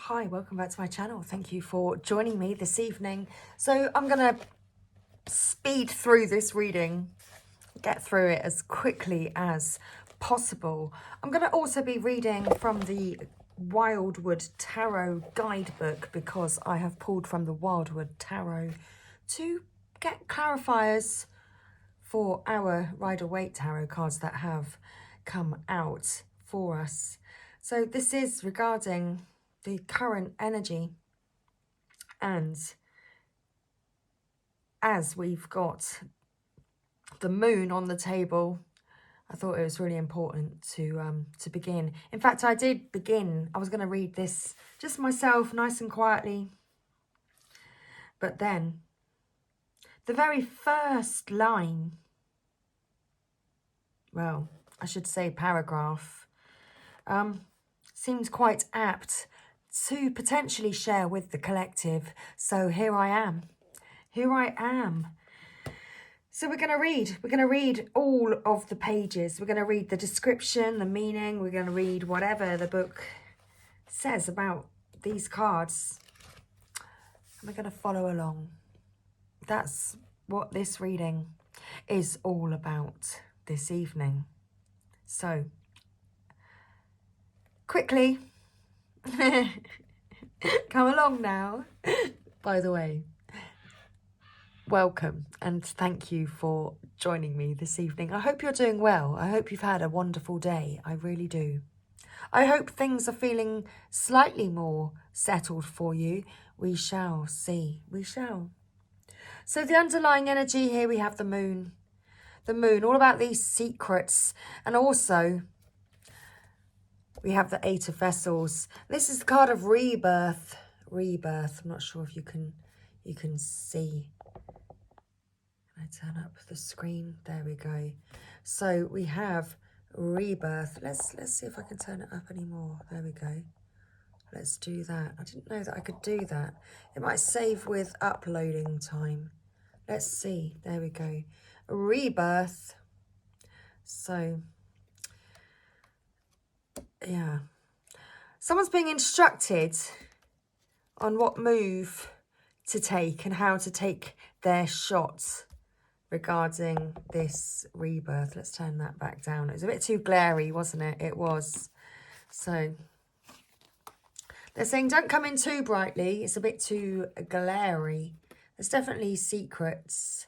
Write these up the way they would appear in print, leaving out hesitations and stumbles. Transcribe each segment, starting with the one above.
Hi, welcome back to my channel. Thank you for joining me this evening. So I'm going to speed through this reading, get through it as quickly as possible. I'm going to also be reading from the Wildwood Tarot guidebook because I have pulled from the Wildwood Tarot to get clarifiers for our Rider-Waite Tarot cards that have come out for us. So this is regarding the current energy, and as we've got the moon on the table, I thought it was really important to begin. In fact, I did begin. I was going to read this just myself, nice and quietly, but then the very first line, well, I should say paragraph, seems quite apt to potentially share with the collective. So here I am. Here I am. So we're going to read all of the pages. We're going to read the description, the meaning. We're going to read whatever the book says about these cards. And we're going to follow along. That's what this reading is all about this evening. So, quickly, come along now. By the way, welcome and thank you for joining me this evening. I hope you're doing well. I hope you've had a wonderful day. I really do. I hope things are feeling slightly more settled for you. We shall see. We shall. So the underlying energy here, we have the moon. The moon, all about these secrets. And also, we have the Eight of Vessels. This is the card of rebirth. Rebirth. I'm not sure if you can see. Can I turn up the screen? There we go. So we have rebirth. Let's see if I can turn it up anymore. There we go. Let's do that. I didn't know that I could do that. It might save with uploading time. Let's see. There we go. Rebirth. So, yeah. Someone's being instructed on what move to take and how to take their shot regarding this rebirth. Let's turn that back down. It was a bit too glary, wasn't it? It was. So they're saying don't come in too brightly. It's a bit too glary. There's definitely secrets.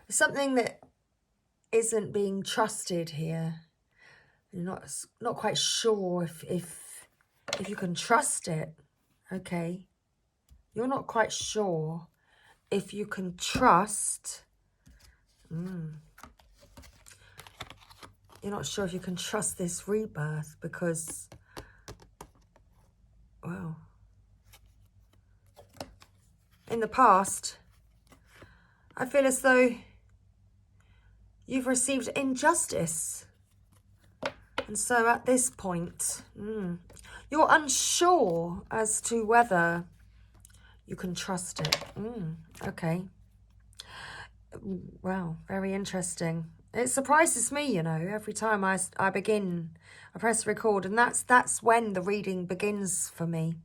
There's something that isn't being trusted here. You're not quite sure if you can trust it. Okay. You're not quite sure if you can trust. You're not sure if you can trust this rebirth because, well, in the past, I feel as though you've received injustice. And so at this point, you're unsure as to whether you can trust it. Okay. Wow, very interesting. It surprises me, you know, every time I press record, and that's when the reading begins for me.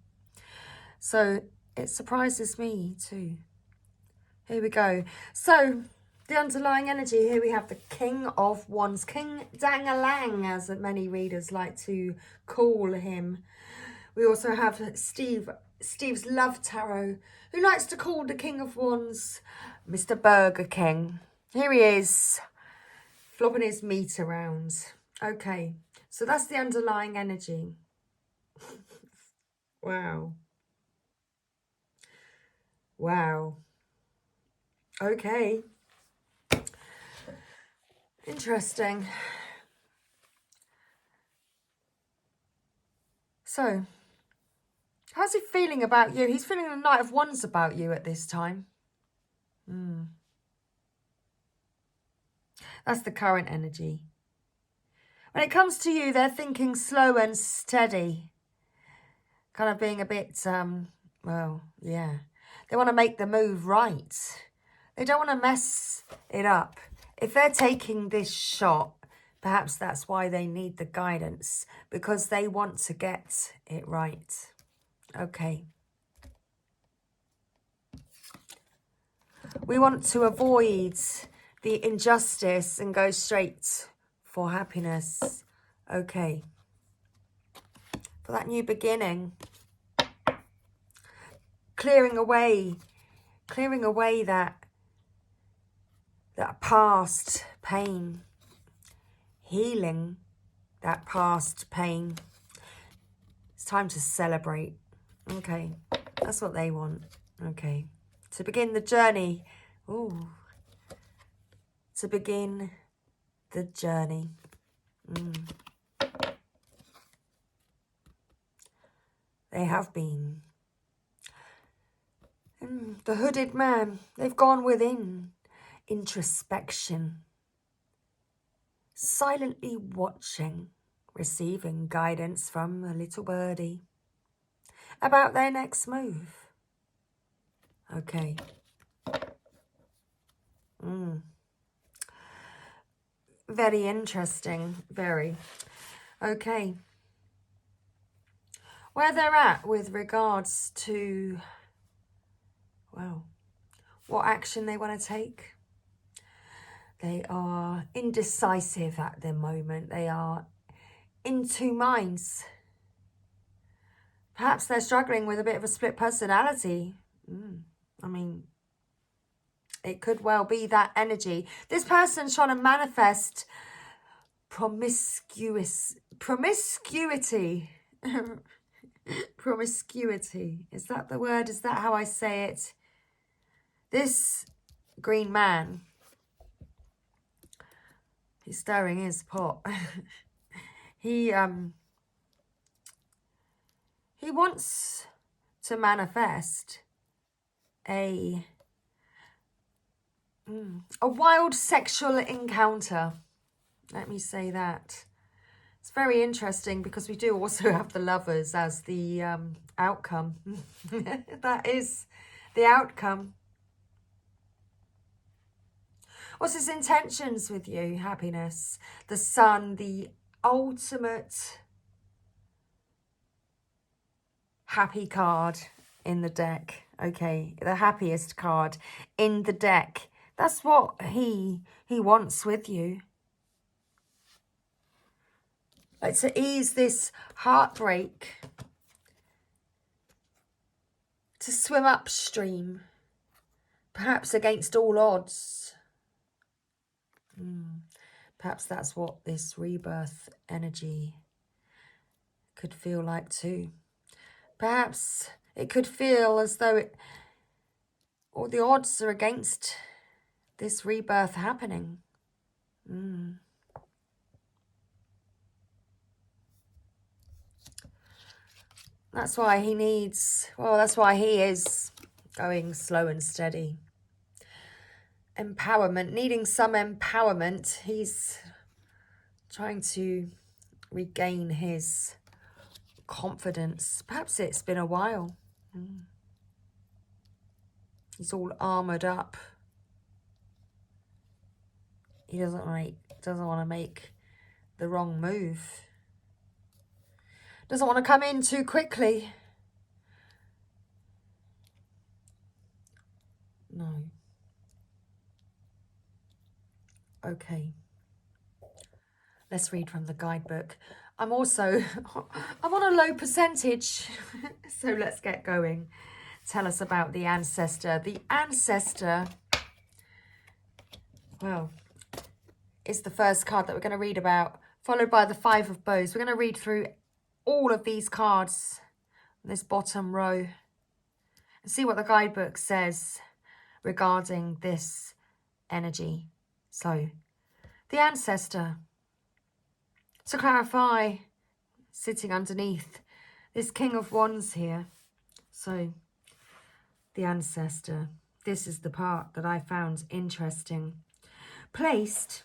So it surprises me too. Here we go. So the underlying energy here, we have the King of Wands, King Dang-a-Lang, as many readers like to call him. We also have Steve's Love Tarot, who likes to call the King of Wands Mr. Burger King. Here he is, flopping his meat around. Okay, so that's the underlying energy. Wow. Wow. Okay. Interesting. So, how's he feeling about you? He's feeling the Knight of Wands about you at this time. That's the current energy. When it comes to you, they're thinking slow and steady. Kind of being a bit, well, yeah. They want to make the move right. They don't want to mess it up. If they're taking this shot, Perhaps that's why they need the guidance, because they want to get it right. Okay. We want to avoid the injustice and go straight for happiness. Okay. For that new beginning. Clearing away that past pain. Healing that past pain. It's time to celebrate. Okay. That's what they want. Okay. To begin the journey. Ooh. To begin the journey. They have been. The hooded man. They've gone within. Introspection. Silently watching. Receiving guidance from a little birdie. About their next move. Okay. Very interesting. Very. Okay. Where they're at with regards to, well, what action they want to take. They are indecisive at the moment. They are in two minds. Perhaps they're struggling with a bit of a split personality. I mean, it could well be that energy. This person's trying to manifest promiscuity. Promiscuity. Is that the word? Is that how I say it? This green man, he's stirring his pot. He wants to manifest a wild sexual encounter. Let me say that. It's very interesting because we do also have the lovers as the outcome. That is the outcome. What's his intentions with you? Happiness. The sun, the ultimate happy card in the deck. Okay, the happiest card in the deck. That's what he wants with you. Like to ease this heartbreak. To swim upstream. Perhaps against all odds. Perhaps that's what this rebirth energy could feel like too. Perhaps it could feel as though all the odds are against this rebirth happening. That's why he needs, well, that's why he is going slow and steady. Empowerment, needing some empowerment. He's trying to regain his confidence. Perhaps it's been a while. He's all armoured up. He doesn't want to make the wrong move. Doesn't want to come in too quickly. No. Okay. Let's read from the guidebook. I'm on a low percentage. So let's get going. Tell us about the ancestor. The ancestor, well, is the first card that we're going to read about, followed by the Five of Bows. We're going to read through all of these cards in this bottom row and see what the guidebook says regarding this energy. So, the ancestor. To clarify, sitting underneath this King of Wands here. So, the ancestor. This is the part that I found interesting. Placed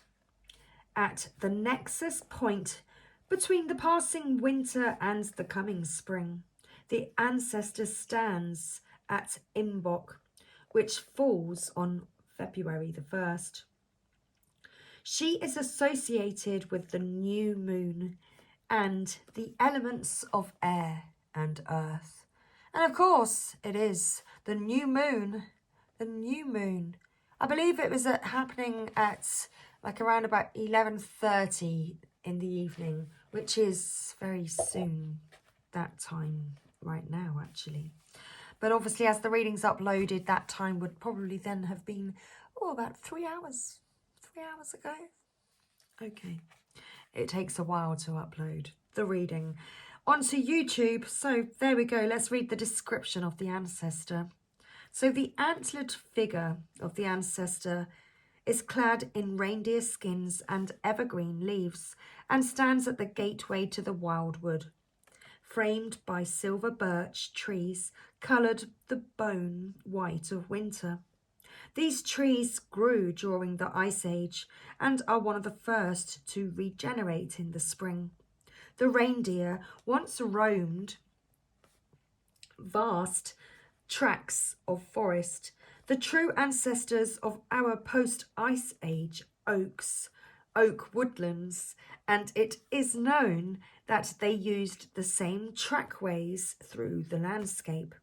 at the nexus point between the passing winter and the coming spring, the ancestor stands at Imbolc, which falls on February the 1st. She is associated with the new moon and the elements of air and earth. And of course, it is the new moon. The new moon. I believe it was happening at like around about 11:30 in the evening, which is very soon, that time right now, actually. But obviously, as the reading's uploaded, that time would probably then have been, about 3 hours. 3 hours ago. Okay. It takes a while to upload the reading onto YouTube. So there we go. Let's read the description of the ancestor. So the antlered figure of the ancestor is clad in reindeer skins and evergreen leaves and stands at the gateway to the wildwood, framed by silver birch trees coloured the bone white of winter. These trees grew during the Ice Age and are one of the first to regenerate in the spring. The reindeer once roamed vast tracts of forest, the true ancestors of our post-Ice Age oak woodlands, and it is known that they used the same trackways through the landscape.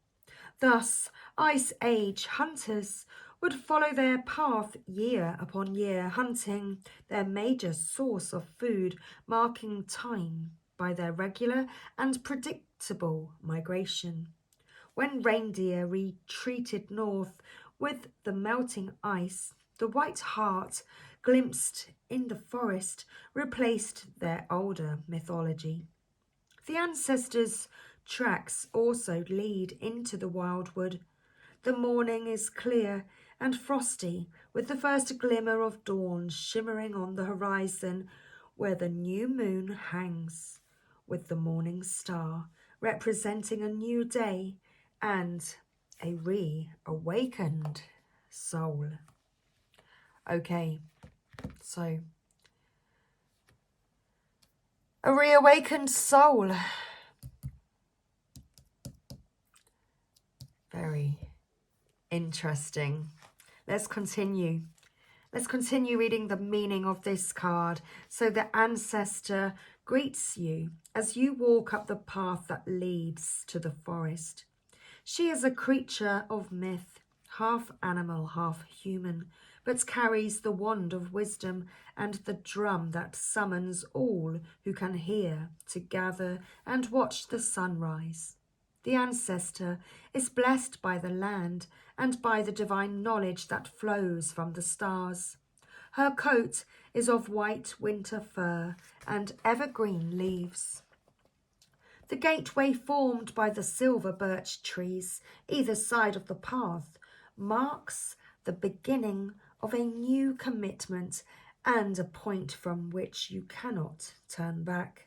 Thus, Ice Age hunters would follow their path year upon year, hunting their major source of food, marking time by their regular and predictable migration. When reindeer retreated north with the melting ice, the white hart glimpsed in the forest replaced their older mythology. The ancestors' tracks also lead into the wildwood. The morning is clear and frosty, with the first glimmer of dawn shimmering on the horizon where the new moon hangs, with the morning star representing a new day and a reawakened soul. Okay, so a reawakened soul. Very interesting. Let's continue. Let's continue reading the meaning of this card. So the ancestor greets you as you walk up the path that leads to the forest. She is a creature of myth, half animal, half human, but carries the wand of wisdom and the drum that summons all who can hear to gather and watch the sunrise. The ancestor is blessed by the land and by the divine knowledge that flows from the stars. Her coat is of white winter fur and evergreen leaves. The gateway formed by the silver birch trees either side of the path marks the beginning of a new commitment and a point from which you cannot turn back.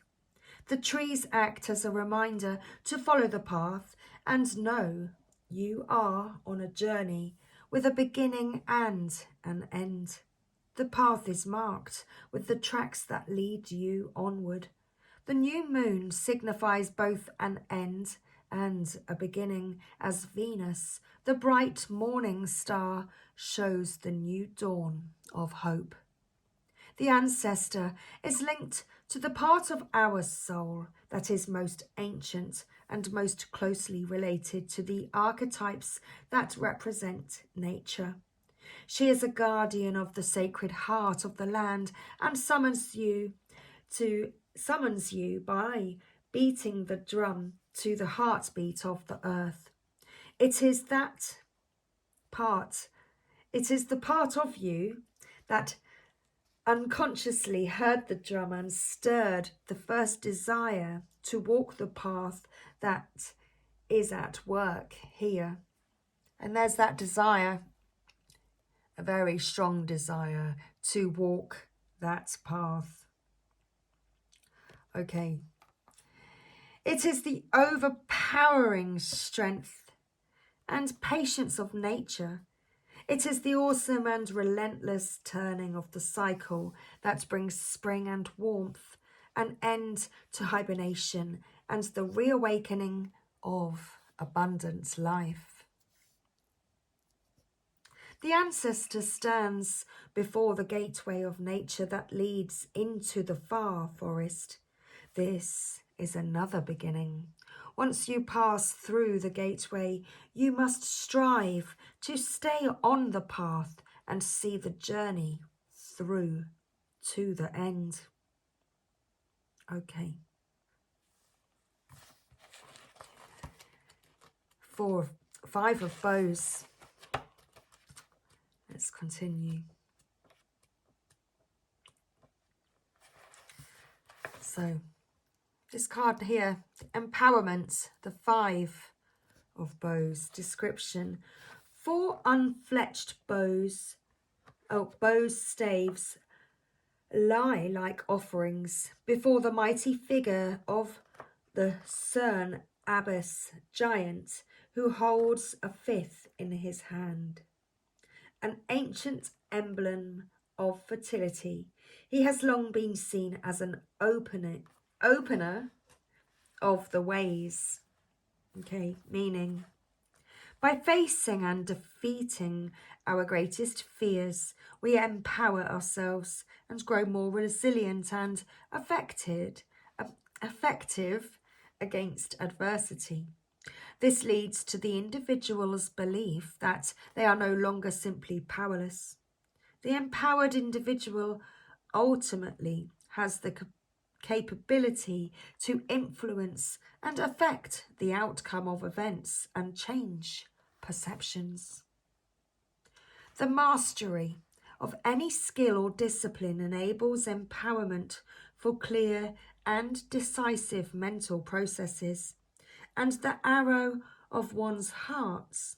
The trees act as a reminder to follow the path and know you are on a journey with a beginning and an end. The path is marked with the tracks that lead you onward. The new moon signifies both an end and a beginning, as Venus, the bright morning star, shows the new dawn of hope. The ancestor is linked to the part of our soul that is most ancient and most closely related to the archetypes that represent nature. She is a guardian of the sacred heart of the land and summons you by beating the drum to the heartbeat of the earth. It is the part of you that unconsciously heard the drum and stirred the first desire to walk the path that is at work here. And there's that desire, a very strong desire to walk that path. Okay. It is the overpowering strength and patience of nature. It is the awesome and relentless turning of the cycle that brings spring and warmth, an end to hibernation, and the reawakening of abundant life. The ancestor stands before the gateway of nature that leads into the far forest. This is another beginning. Once you pass through the gateway, you must strive to stay on the path and see the journey through to the end. Okay. 5 of bows. Let's continue. So, this card here, empowerment, the 5 of bows. Description: 4 unfletched bows, bows staves, lie like offerings before the mighty figure of the Cern Abbas giant, who holds a 5th in his hand. An ancient emblem of fertility, he has long been seen as an opener of the ways. Okay, meaning, by facing and defeating our greatest fears, we empower ourselves and grow more resilient and effective against adversity. This leads to the individual's belief that they are no longer simply powerless. The empowered individual ultimately has the capability to influence and affect the outcome of events and change perceptions. The mastery of any skill or discipline enables empowerment for clear and decisive mental processes, and the arrow of one's hearts,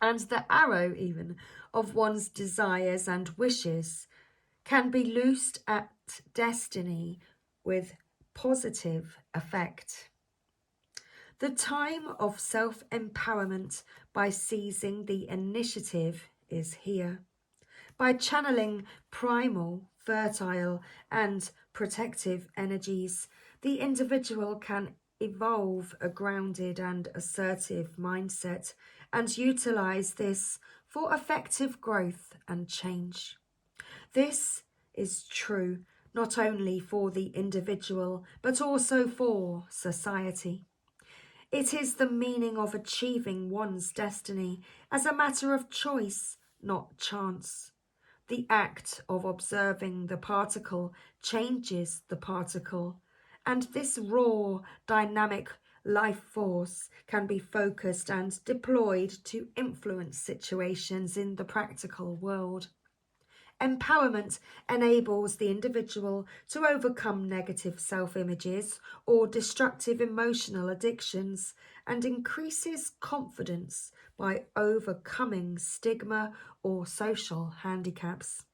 and the arrow even of one's desires and wishes can be loosed at destiny with positive effect. The time of self-empowerment by seizing the initiative is here. By channeling primal, fertile and protective energies, the individual can evolve a grounded and assertive mindset and utilize this for effective growth and change. This is true not only for the individual, but also for society. It is the meaning of achieving one's destiny as a matter of choice, not chance. The act of observing the particle changes the particle, and this raw, dynamic life force can be focused and deployed to influence situations in the practical world. Empowerment enables the individual to overcome negative self-images or destructive emotional addictions and increases confidence by overcoming stigma or social handicaps.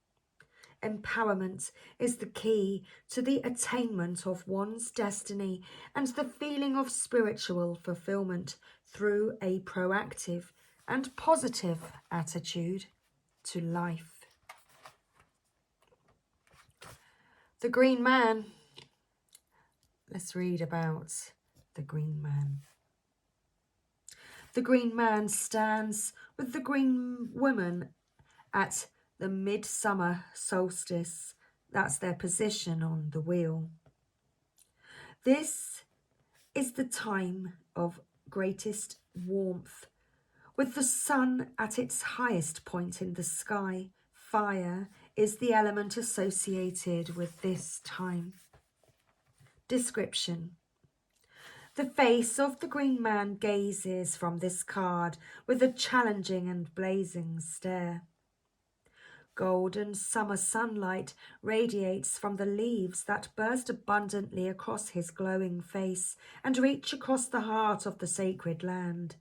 Empowerment is the key to the attainment of one's destiny and the feeling of spiritual fulfillment through a proactive and positive attitude to life. The Green Man. Let's read about the Green Man. The Green Man stands with the Green Woman at the midsummer solstice. That's their position on the wheel. This is the time of greatest warmth, with the sun at its highest point in the sky. Fire is the element associated with this time. Description: the face of the Green Man gazes from this card with a challenging and blazing stare. Golden summer sunlight radiates from the leaves that burst abundantly across his glowing face and reach across the heart of the sacred land.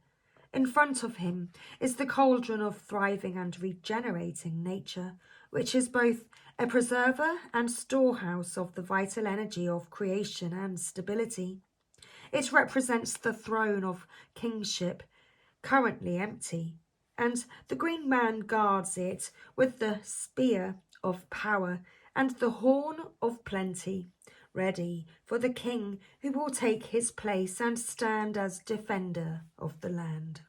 In front of him is the cauldron of thriving and regenerating nature, which is both a preserver and storehouse of the vital energy of creation and stability. It represents the throne of kingship, currently empty, and the Green Man guards it with the spear of power and the horn of plenty, ready for the king who will take his place and stand as defender of the land.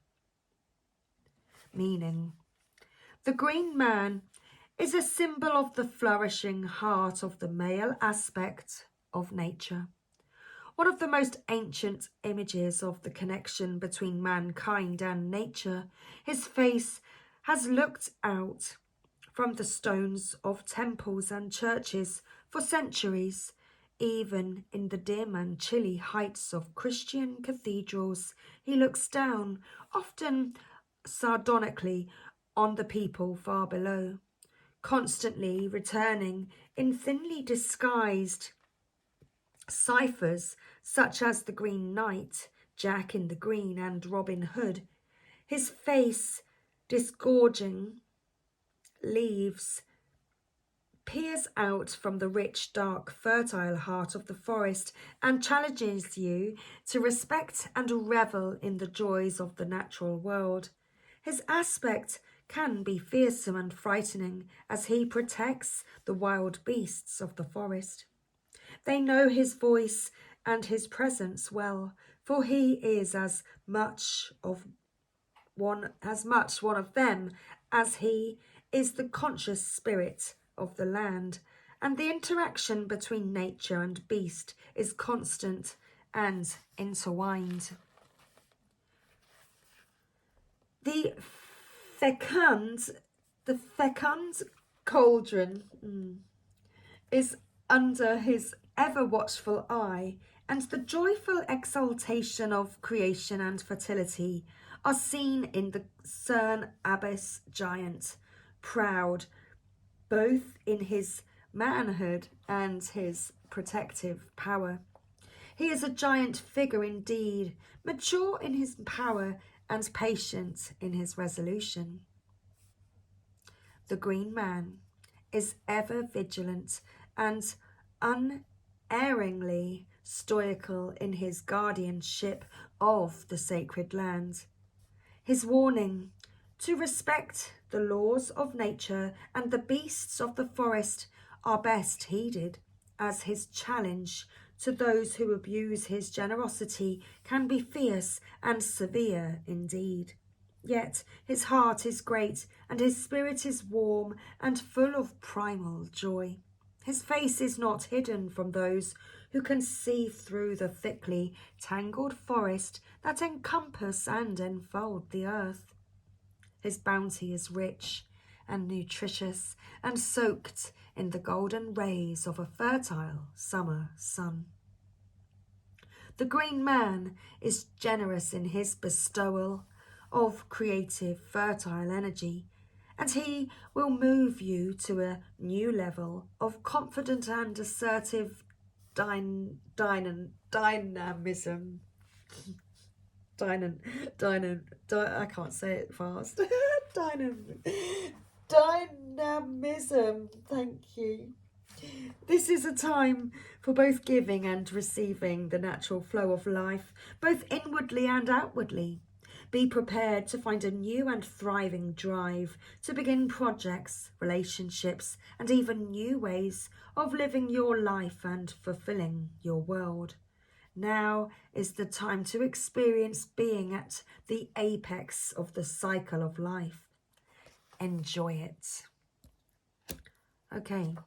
Meaning: The green man is a symbol of the flourishing heart of the male aspect of nature. One of the most ancient images of the connection between mankind and nature, his face has looked out from the stones of temples and churches for centuries. Even in the dim and chilly heights of Christian cathedrals, he looks down, often sardonically, on the people far below, constantly returning in thinly disguised ciphers such as the Green Knight, Jack in the Green, and Robin Hood. His face, disgorging leaves, peers out from the rich, dark, fertile heart of the forest and challenges you to respect and revel in the joys of the natural world. His aspect can be fearsome and frightening as he protects the wild beasts of the forest. They know his voice and his presence well, for he is as much one of them as he is the conscious spirit of the land, and the interaction between nature and beast is constant and intertwined. The fecund cauldron is under his ever-watchful eye, and the joyful exaltation of creation and fertility are seen in the Cern Abyss giant, proud both in his manhood and his protective power. He is a giant figure indeed, mature in his power and patient in his resolution. The Green Man is ever vigilant and unerringly stoical in his guardianship of the sacred land. His warning to respect the laws of nature and the beasts of the forest are best heeded, as his challenge to those who abuse his generosity can be fierce and severe indeed. Yet his heart is great, and his spirit is warm and full of primal joy. His face is not hidden from those who can see through the thickly tangled forest that encompass and enfold the earth. His bounty is rich and nutritious and soaked in the golden rays of a fertile summer sun. The Green Man is generous in his bestowal of creative, fertile energy, and he will move you to a new level of confident and assertive dynamism. I can't say it fast. Dynamism. Thank you. This is a time for both giving and receiving the natural flow of life, both inwardly and outwardly. Be prepared to find a new and thriving drive to begin projects, relationships, and even new ways of living your life and fulfilling your world. Now is the time to experience being at the apex of the cycle of life. Enjoy it. Okay,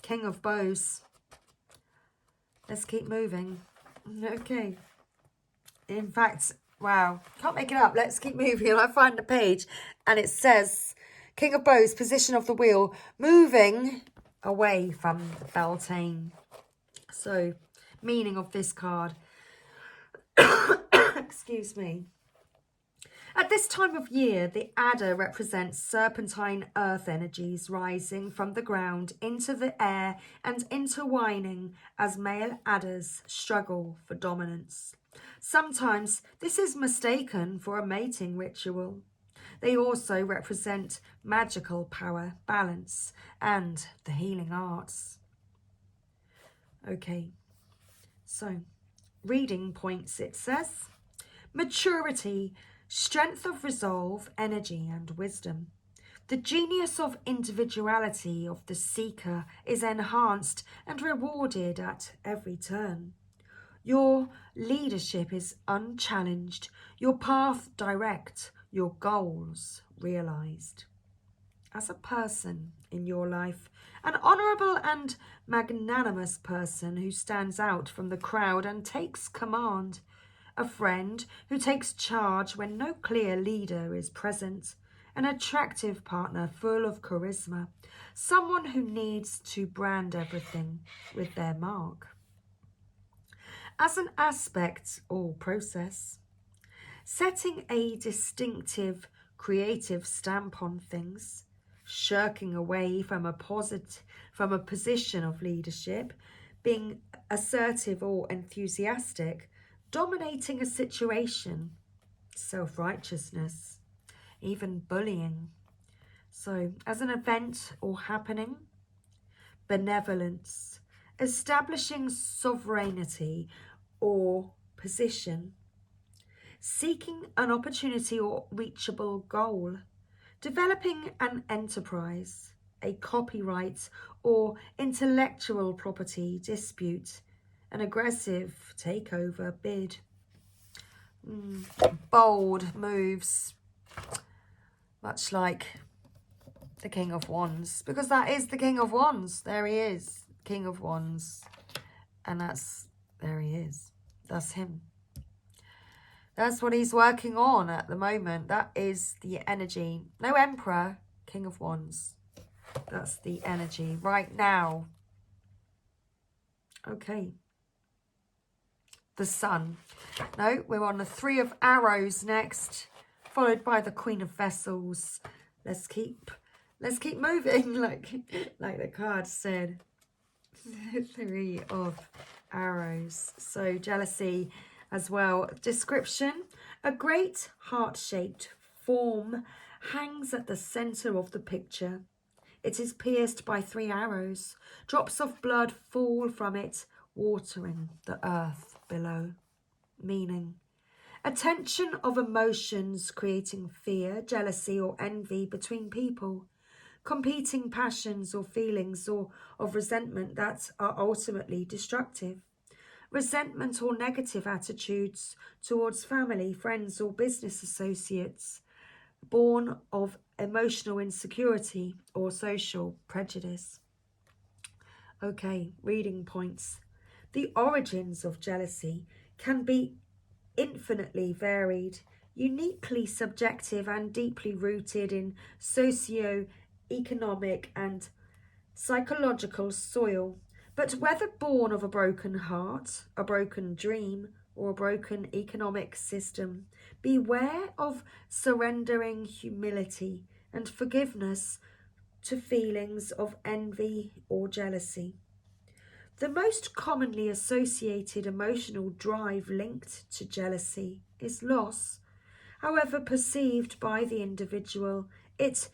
King of Bows. Let's keep moving. Okay. In fact, wow, can't make it up. Let's keep moving. And I find the page and it says, King of Bows, position of the wheel, moving away from the Beltane. So, meaning of this card. Excuse me. At this time of year, the adder represents serpentine earth energies rising from the ground into the air and intertwining as male adders struggle for dominance. Sometimes this is mistaken for a mating ritual. They also represent magical power, balance, and the healing arts. Okay, so reading points, it says, maturity, strength of resolve, energy, and wisdom. The genius of individuality of the seeker is enhanced and rewarded at every turn. Your leadership is unchallenged, your path direct, your goals realized. as a person in your life, an honourable and magnanimous person who stands out from the crowd and takes command, a friend who takes charge when no clear leader is present, an attractive partner full of charisma, someone who needs to brand everything with their mark. As an aspect or process, setting a distinctive, creative stamp on things, shirking away from a position of leadership, being assertive or enthusiastic, dominating a situation, self-righteousness, even bullying. So, as an event or happening, benevolence, establishing sovereignty or position, seeking an opportunity or reachable goal, developing an enterprise, a copyright or intellectual property dispute, an aggressive takeover bid. Bold moves, much like the King of Wands, because that is the King of Wands. There he is, King of Wands, and there he is. That's him. That's what he's working on at the moment. That is the energy. No Emperor, King of Wands. That's the energy right now. Okay. The Sun. No, we're on the Three of Arrows next, followed by the Queen of Vessels. Let's keep moving, like the card said. Three of Arrows. So jealousy as well. Description: a great heart-shaped form hangs at the center of the picture. It is pierced by 3 arrows. Drops of blood fall from it, watering the earth below. Meaning: a tension of emotions creating fear, jealousy or envy between people. Competing passions or feelings or of resentment that are ultimately destructive. Resentment or negative attitudes towards family, friends or business associates, born of emotional insecurity or social prejudice. Okay, reading points. The origins of jealousy can be infinitely varied, uniquely subjective and deeply rooted in socio-economic and psychological soil. But whether born of a broken heart, a broken dream, or a broken economic system, beware of surrendering humility and forgiveness to feelings of envy or jealousy. The most commonly associated emotional drive linked to jealousy is loss. However perceived by the individual, it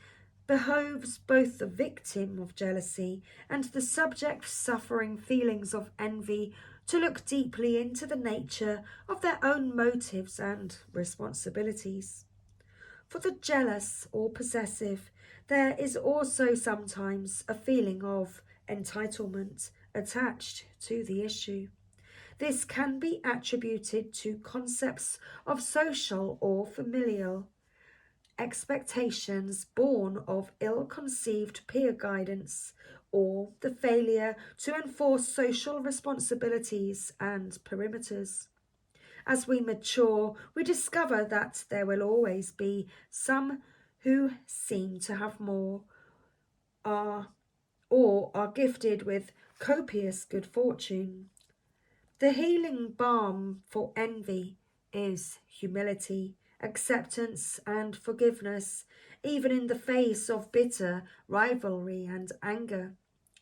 behoves both the victim of jealousy and the subject suffering feelings of envy to look deeply into the nature of their own motives and responsibilities. For the jealous or possessive, there is also sometimes a feeling of entitlement attached to the issue. This can be attributed to concepts of social or familial expectations born of ill-conceived peer guidance or the failure to enforce social responsibilities and perimeters. As we mature, we discover that there will always be some who seem to have more, or are gifted with copious good fortune. The healing balm for envy is humility, acceptance and forgiveness, even in the face of bitter rivalry and anger.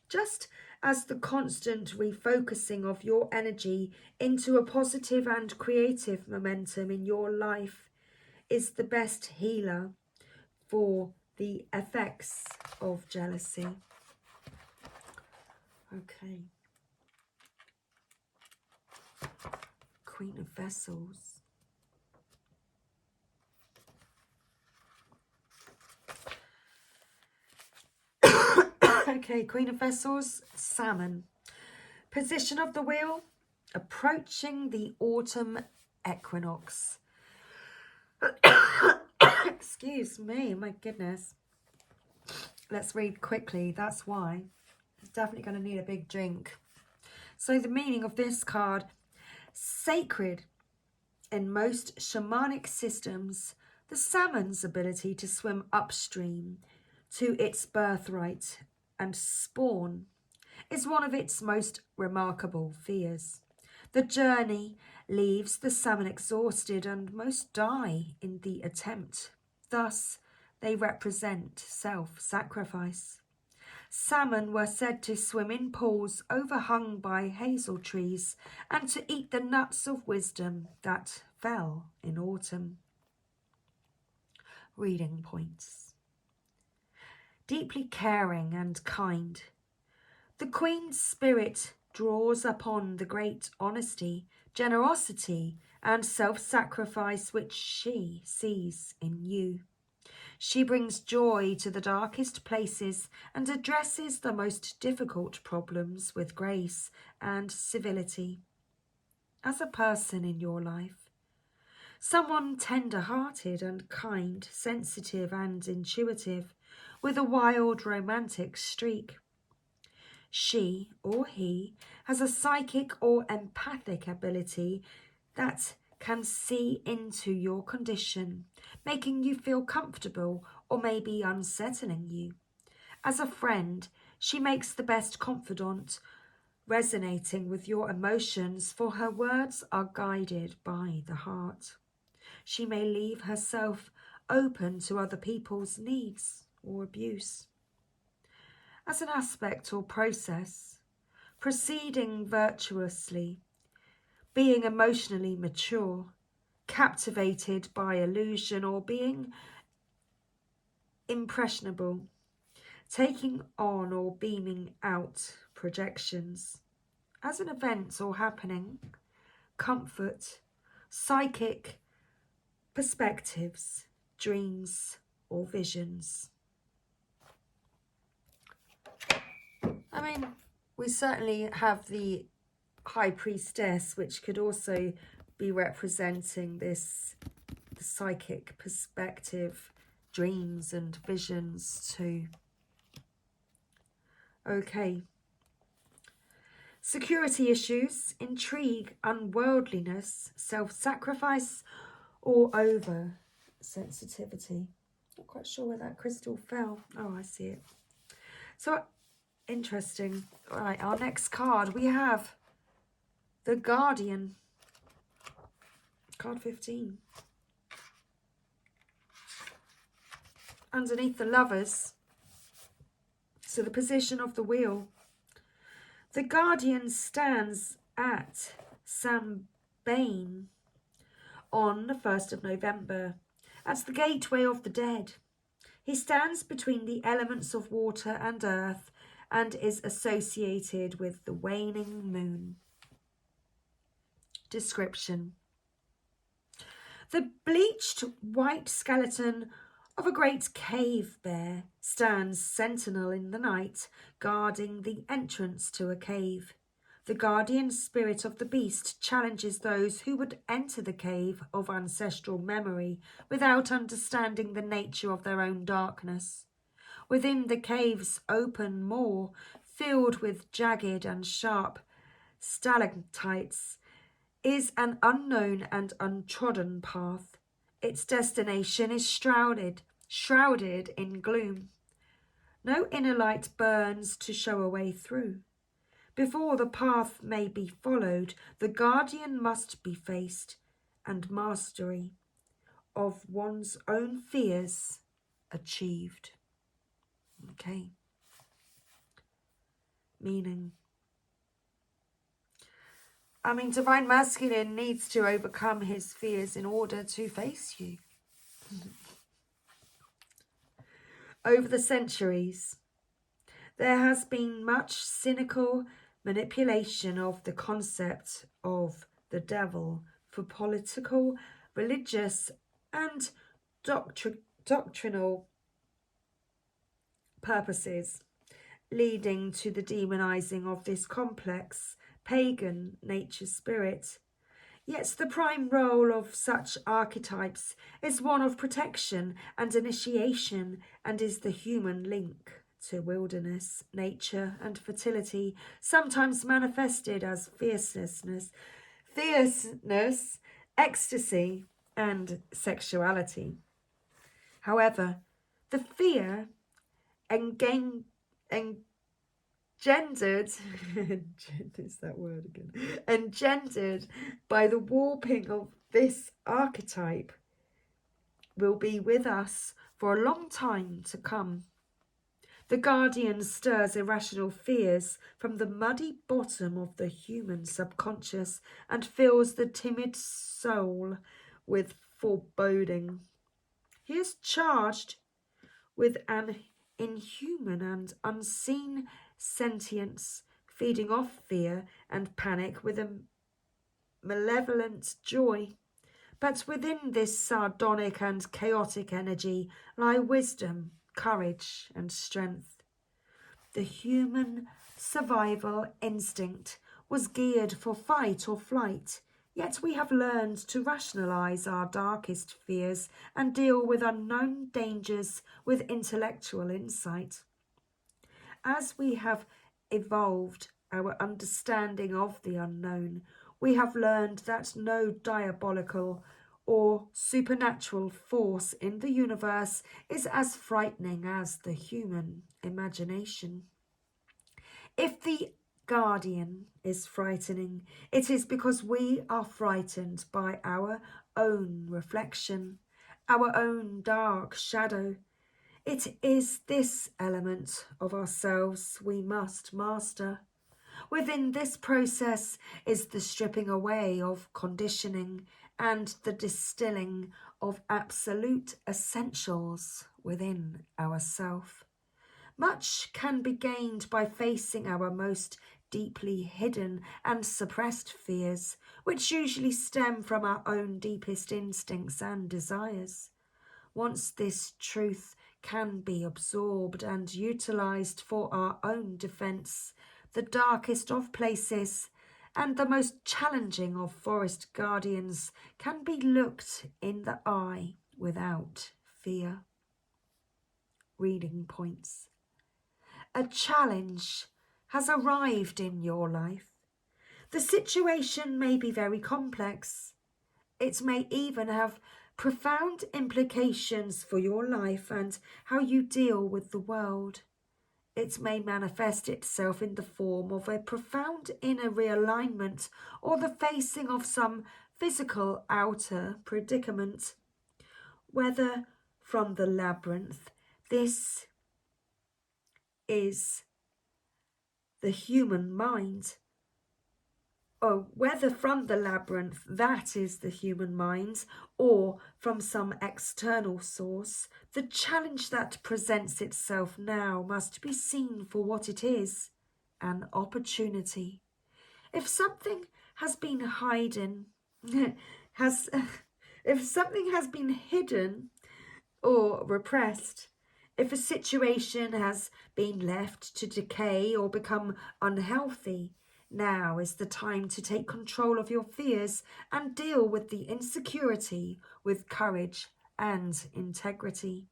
Just as the constant refocusing of your energy into a positive and creative momentum in your life is the best healer for the effects of jealousy. Okay. Queen of Vessels. Okay, Queen of Vessels, Salmon. Position of the wheel, approaching the autumn equinox. Excuse me, my goodness. Let's read quickly. That's why. It's definitely going to need a big drink. So the meaning of this card: sacred in most shamanic systems, the salmon's ability to swim upstream to its birthright and spawn is one of its most remarkable fears. The journey leaves the salmon exhausted and most die in the attempt. Thus, they represent self-sacrifice. Salmon were said to swim in pools overhung by hazel trees and to eat the nuts of wisdom that fell in autumn. Reading points. Deeply caring and kind. The Queen's spirit draws upon the great honesty, generosity, and self-sacrifice which she sees in you. She brings joy to the darkest places and addresses the most difficult problems with grace and civility. As a person in your life, someone tender-hearted and kind, sensitive and intuitive, with a wild romantic streak. She or he has a psychic or empathic ability that can see into your condition, making you feel comfortable or maybe unsettling you. As a friend, she makes the best confidant, resonating with your emotions, for her words are guided by the heart. She may leave herself open to other people's needs or abuse. As an aspect or process, proceeding virtuously, being emotionally mature, captivated by illusion, or being impressionable, taking on or beaming out projections. As an event or happening, comfort, psychic perspectives, dreams or visions. I mean, we certainly have the High Priestess, which could also be representing this the psychic perspective, dreams and visions too. Okay. Security issues, intrigue, unworldliness, self-sacrifice, or over-sensitivity. Not quite sure where that crystal fell. Oh, I see it. So, interesting. All right, our next card, we have the Guardian. Card 15. Underneath the Lovers, so the position of the wheel. The Guardian stands at Sambane on the 1st of November. That's the gateway of the dead. He stands between the elements of water and earth and is associated with the waning moon. Description. The bleached white skeleton of a great cave bear stands sentinel in the night, guarding the entrance to a cave. The guardian spirit of the beast challenges those who would enter the cave of ancestral memory without understanding the nature of their own darkness. Within the cave's open maw, filled with jagged and sharp stalactites, is an unknown and untrodden path. Its destination is shrouded in gloom. No inner light burns to show a way through. Before the path may be followed, the guardian must be faced, and mastery of one's own fears achieved. Okay. Meaning. I mean, Divine Masculine needs to overcome his fears in order to face you. Over the centuries, there has been much cynical manipulation of the concept of the devil for political, religious, and doctrinal purposes, leading to the demonizing of this complex, pagan nature spirit. Yet the prime role of such archetypes is one of protection and initiation, and is the human link to wilderness, nature, and fertility, sometimes manifested as fierceness, ecstasy, and sexuality. However, the fear engendered is that word again, engendered by the warping of this archetype will be with us for a long time to come. The guardian stirs irrational fears from the muddy bottom of the human subconscious and fills the timid soul with foreboding. He is charged with an inhuman and unseen sentience, feeding off fear and panic with a malevolent joy. But within this sardonic and chaotic energy lie wisdom, courage, and strength. The human survival instinct was geared for fight or flight, yet we have learned to rationalize our darkest fears and deal with unknown dangers with intellectual insight. As we have evolved our understanding of the unknown, we have learned that no diabolical or supernatural force in the universe is as frightening as the human imagination. If the guardian is frightening, it is because we are frightened by our own reflection, our own dark shadow. It is this element of ourselves we must master. Within this process is the stripping away of conditioning and the distilling of absolute essentials within ourself. Much can be gained by facing our most deeply hidden and suppressed fears, which usually stem from our own deepest instincts and desires. Once this truth can be absorbed and utilized for our own defense, the darkest of places and the most challenging of forest guardians can be looked in the eye without fear. Reading points. A challenge has arrived in your life. The situation may be very complex. It may even have profound implications for your life and how you deal with the world. It may manifest itself in the form of a profound inner realignment or the facing of some physical outer predicament. Whether from the labyrinth, this is the human mind, or whether from the labyrinth, that is the human mind, or from some external source, the challenge that presents itself now must be seen for what it is, an opportunity. If something has been hidden, if something has been hidden or repressed, if a situation has been left to decay or become unhealthy, now is the time to take control of your fears and deal with the insecurity with courage and integrity.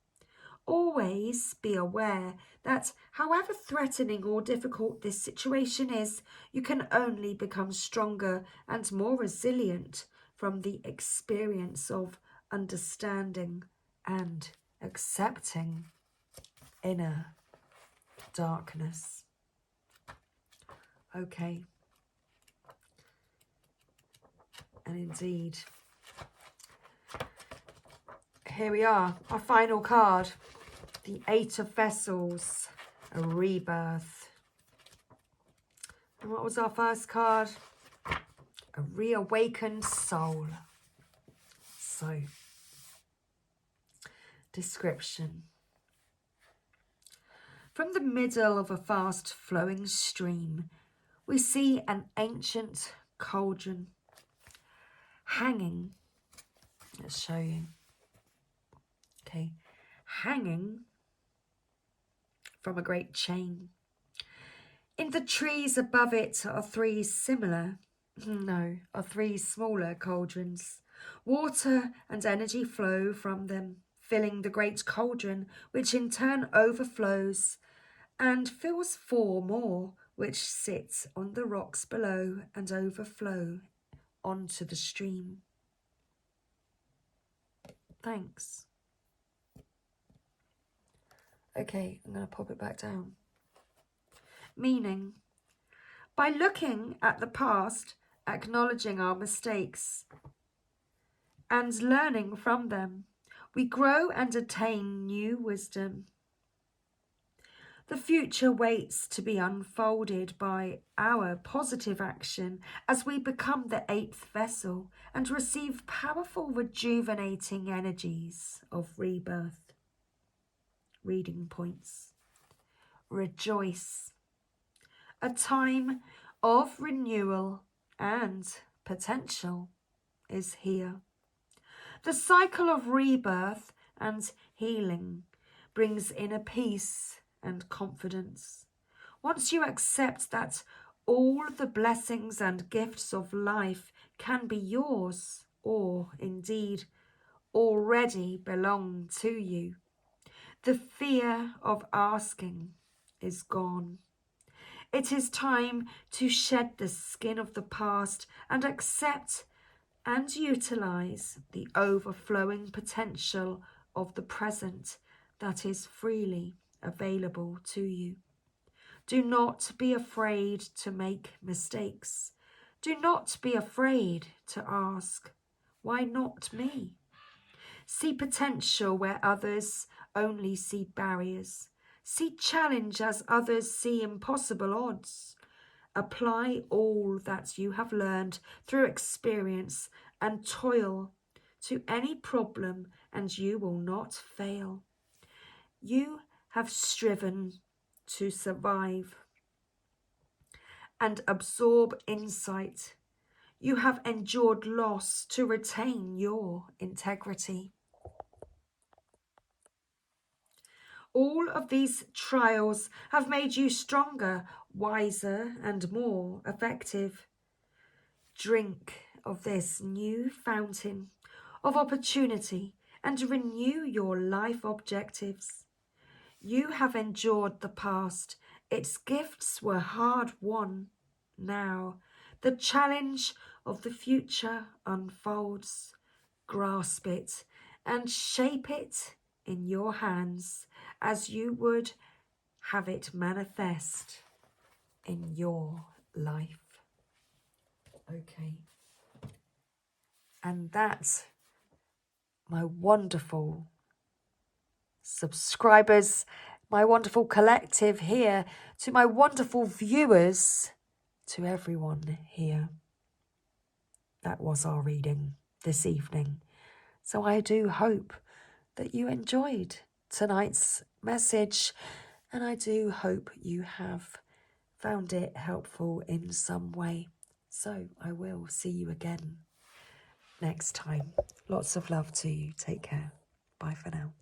Always be aware that however threatening or difficult this situation is, you can only become stronger and more resilient from the experience of understanding and accepting inner darkness. Okay. And indeed, here we are, our final card, the Eight of Vessels, a rebirth. And what was our first card? A reawakened soul. So, description. From the middle of a fast-flowing stream, we see an ancient cauldron hanging. Let's show you. Okay, hanging from a great chain. In the trees above it are three similar No, are 3 smaller cauldrons. Water and energy flow from them, filling the great cauldron, which in turn overflows and fills 4 more, which sit on the rocks below and overflow onto the stream. Thanks. Okay, I'm going to pop it back down. Meaning, by looking at the past, acknowledging our mistakes, and learning from them, we grow and attain new wisdom. The future waits to be unfolded by our positive action as we become the 8th vessel and receive powerful rejuvenating energies of rebirth. Reading points. Rejoice. A time of renewal and potential is here. The cycle of rebirth and healing brings inner peace and confidence. Once you accept that all the blessings and gifts of life can be yours, or indeed already belong to you, the fear of asking is gone. It is time to shed the skin of the past and accept and utilize the overflowing potential of the present that is freely available to you. Do not be afraid to make mistakes. Do not be afraid to ask, why not me? See potential where others only see barriers. See challenge as others see impossible odds. Apply all that you have learned through experience and toil to any problem, and you will not fail. You have striven to survive and absorb insight. You have endured loss to retain your integrity. All of these trials have made you stronger, wiser, and more effective. Drink of this new fountain of opportunity and renew your life objectives. You have endured the past. Its gifts were hard won. Now, the challenge of the future unfolds. Grasp it and shape it in your hands as you would have it manifest in your life. Okay. And that's my wonderful subscribers, my wonderful collective here, to my wonderful viewers, to everyone here. That was our reading this evening. So I do hope that you enjoyed tonight's message, and I do hope you have found it helpful in some way. So I will see you again next time. Lots of love to you. Take care. Bye for now.